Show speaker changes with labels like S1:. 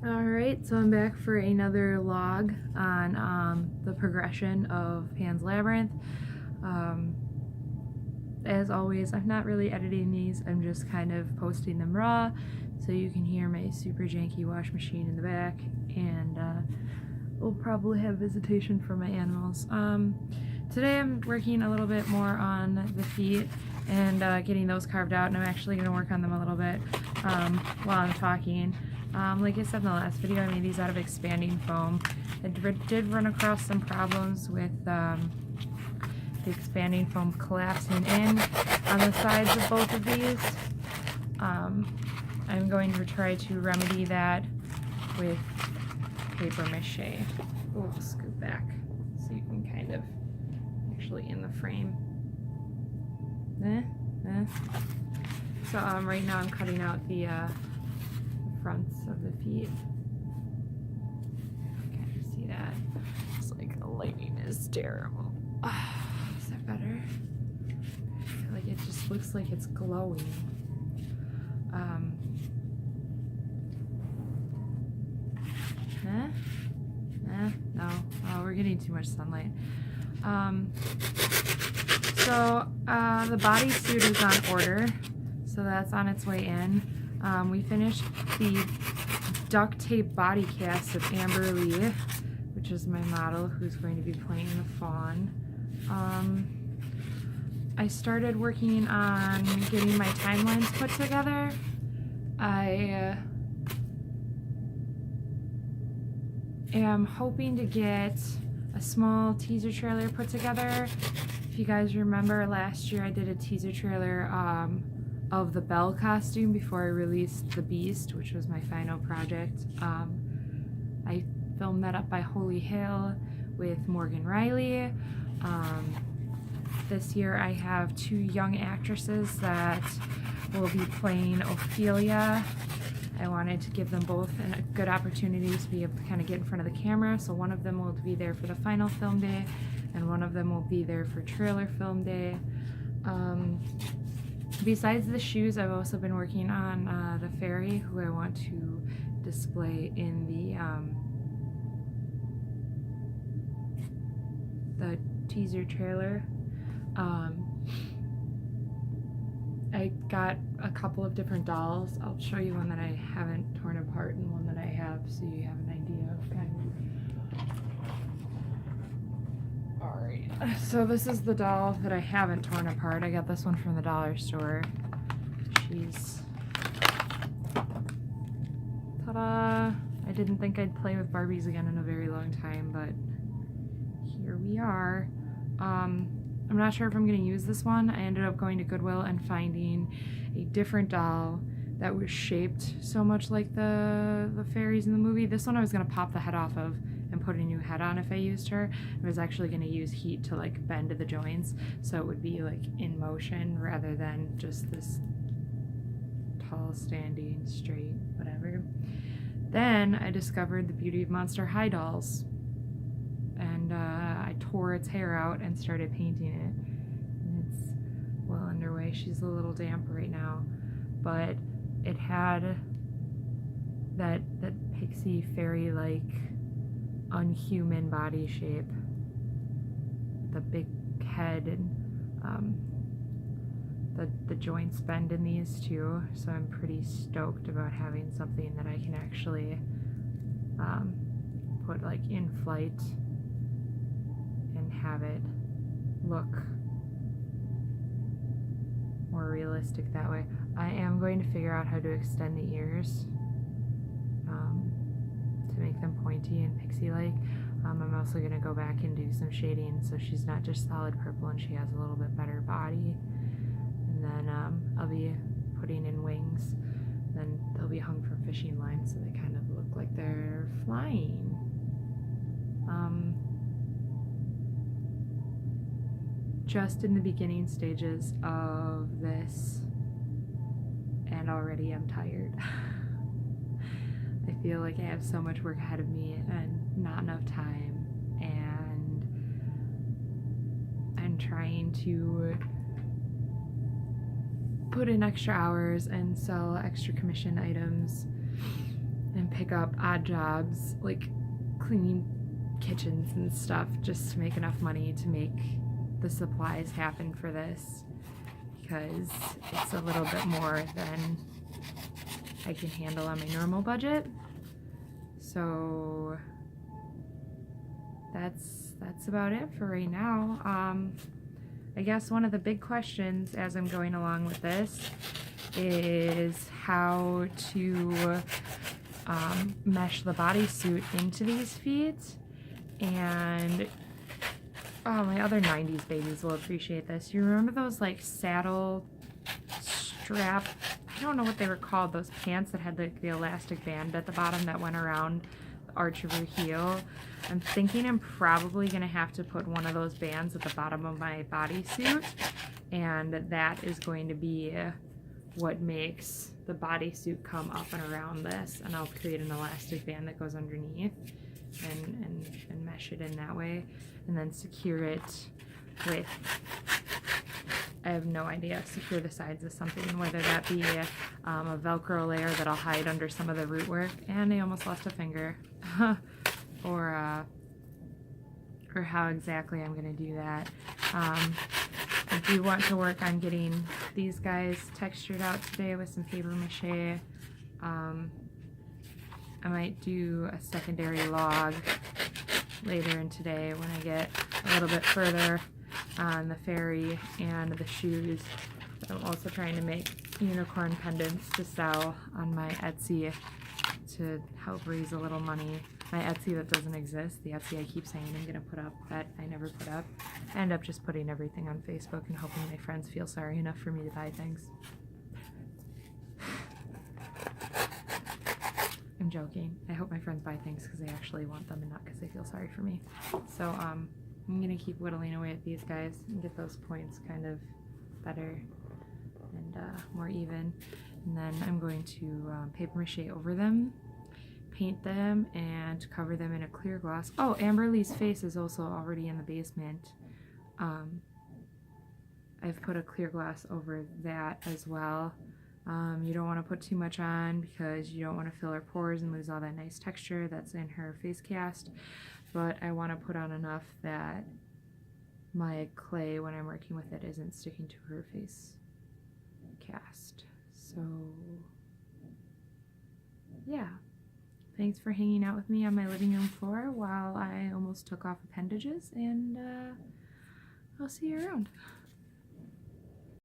S1: Alright, so I'm back for another log on the progression of Pan's Labyrinth. As always, I'm not really editing these, I'm just kind of posting them raw, so you can hear my super janky wash machine in the back, and we'll probably have visitation from my animals. Today I'm working a little bit more on the feet and getting those carved out, and I'm actually going to work on them a little bit while I'm talking. Like I said in the last video, I made these out of expanding foam. I did run across some problems with the expanding foam collapsing in on the sides of both of these. I'm going to try to remedy that with paper mache. Oh, scoot back so you can kind of actually in the frame. So right now I'm cutting out the fronts of the feet. Kind of see that. It's like the lighting is terrible. Is that better? I feel like it just looks like it's glowing. No. Oh, we're getting too much sunlight. So the bodysuit is on order, so that's on its way in. We finished the duct tape body cast of Amber Lee, which is my model who's going to be playing the fawn. I started working on getting my timelines put together. I am hoping to get a small teaser trailer put together. If you guys remember, last year I did a teaser trailer of the Belle costume before I released the Beast, which was my final project. I filmed that up by Holy Hill with Morgan Riley. This year I have 2 young actresses that will be playing Ophelia. I wanted to give them both a good opportunity to be able to kind of get in front of the camera, so one of them will be there for the final film day, and one of them will be there for trailer film day. Besides the shoes, I've also been working on the fairy, who I want to display in the teaser trailer. I got a couple of different dolls. I'll show you one that I haven't torn apart and one that I have, so you have an idea of kind of. Alright, so this is the doll that I haven't torn apart. I got this one from the dollar store. She's... ta-da! I didn't think I'd play with Barbies again in a very long time, but here we are. I'm not sure if I'm going to use this one. I ended up going to Goodwill and finding a different doll that was shaped so much like the fairies in the movie. This one I was going to pop the head off of and put a new head on if I used her. I was actually going to use heat to like bend the joints so it would be like in motion rather than just this tall, standing, straight, whatever. Then I discovered the Beauty of Monster High dolls. And I tore its hair out and started painting it. And it's well underway. She's a little damp right now, but it had that pixie fairy-like unhuman body shape, the big head, and the joints bend in these too. So I'm pretty stoked about having something that I can actually put like in flight and have it look more realistic that way. I am going to figure out how to extend the ears to make them pointy and pixie-like. I'm also going to go back and do some shading so she's not just solid purple and she has a little bit better body. And then I'll be putting in wings. Then they'll be hung from fishing lines so they kind of look like they're flying. Just in the beginning stages of this, and already I'm tired. I feel like I have so much work ahead of me and not enough time, and I'm trying to put in extra hours and sell extra commission items and pick up odd jobs like cleaning kitchens and stuff just to make enough money to make the supplies happen for this, because it's a little bit more than I can handle on my normal budget. So that's about it for right now. I guess one of the big questions as I'm going along with this is how to mesh the bodysuit into these feet. And oh, my other 90s babies will appreciate this. You remember those like saddle strap, I don't know what they were called, those pants that had like the elastic band at the bottom that went around the arch of your heel? I'm thinking I'm probably gonna have to put one of those bands at the bottom of my bodysuit, and that is going to be what makes the bodysuit come up and around this, and I'll create an elastic band that goes underneath and mesh it in that way, and then secure it with, I have no idea, secure the sides of something, whether that be a Velcro layer that I'll hide under some of the root work, and I almost lost a finger, or how exactly I'm going to do that. I do want to work on getting these guys textured out today with some paper mache. I might do a secondary log later in today when I get a little bit further on the fairy and the shoes. I'm also trying to make unicorn pendants to sell on my Etsy to help raise a little money. My Etsy that doesn't exist, the Etsy I keep saying I'm gonna put up that I never put up. I end up just putting everything on Facebook and hoping my friends feel sorry enough for me to buy things. I'm joking. I hope my friends buy things because they actually want them and not because they feel sorry for me. So I'm gonna keep whittling away at these guys and get those points kind of better and more even. And then I'm going to paper mache over them, paint them, and cover them in a clear gloss. Oh, Amberly's face is also already in the basement. I've put a clear gloss over that as well. You don't want to put too much on because you don't want to fill her pores and lose all that nice texture that's in her face cast, but I want to put on enough that my clay, when I'm working with it, isn't sticking to her face cast. So yeah, thanks for hanging out with me on my living room floor while I almost took off appendages, and I'll see you around.